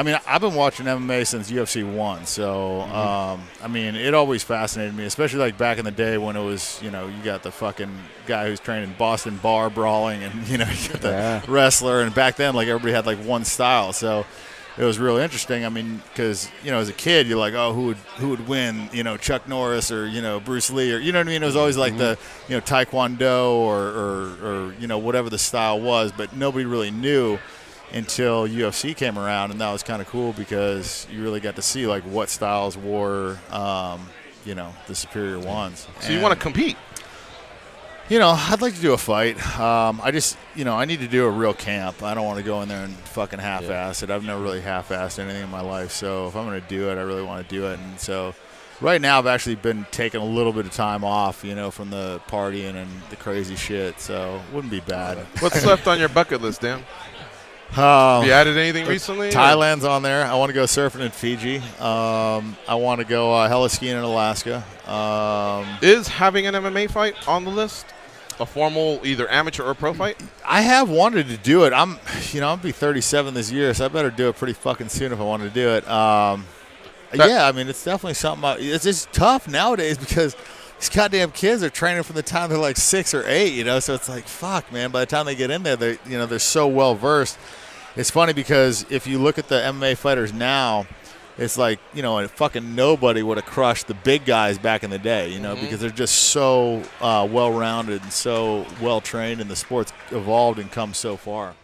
I mean, I've been watching MMA since UFC 1, so, I mean, it always fascinated me, especially, like, back in the day when it was, you got the fucking guy who's training Boston bar brawling and, you got the wrestler. And back then, like, everybody had, like, one style. So it was really interesting. I mean, because, as a kid, you're like, oh, who would win, Chuck Norris or, Bruce Lee or, you know what I mean? It was always like the, Taekwondo or, whatever the style was, but nobody really knew until UFC came around, and that was kind of cool because you really got to see like what styles were, the superior ones. So you want to compete? I'd like to do a fight. I just, I need to do a real camp. I don't want to go in there and fucking half-ass it. I've never really half-assed anything in my life, so if I'm going to do it, I really want to do it. And so right now I've actually been taking a little bit of time off, from the partying and the crazy shit, so it wouldn't be bad. What's left on your bucket list, Dan? Have you added anything recently? Thailand's on there. I want to go surfing in Fiji. I want to go heli-skiing in Alaska. Is having an MMA fight on the list? A formal either amateur or pro fight? I have wanted to do it. I'm going to be 37 this year, so I better do it pretty fucking soon if I want to do it. Yeah, I mean, it's definitely something. It's just tough nowadays because these goddamn kids are training from the time they're like 6 or 8, so it's like, fuck, man. By the time they get in there, they're so well versed. It's funny because if you look at the MMA fighters now, it's like, fucking nobody would have crushed the big guys back in the day, because they're just so well-rounded and so well-trained, and the sport's evolved and come so far.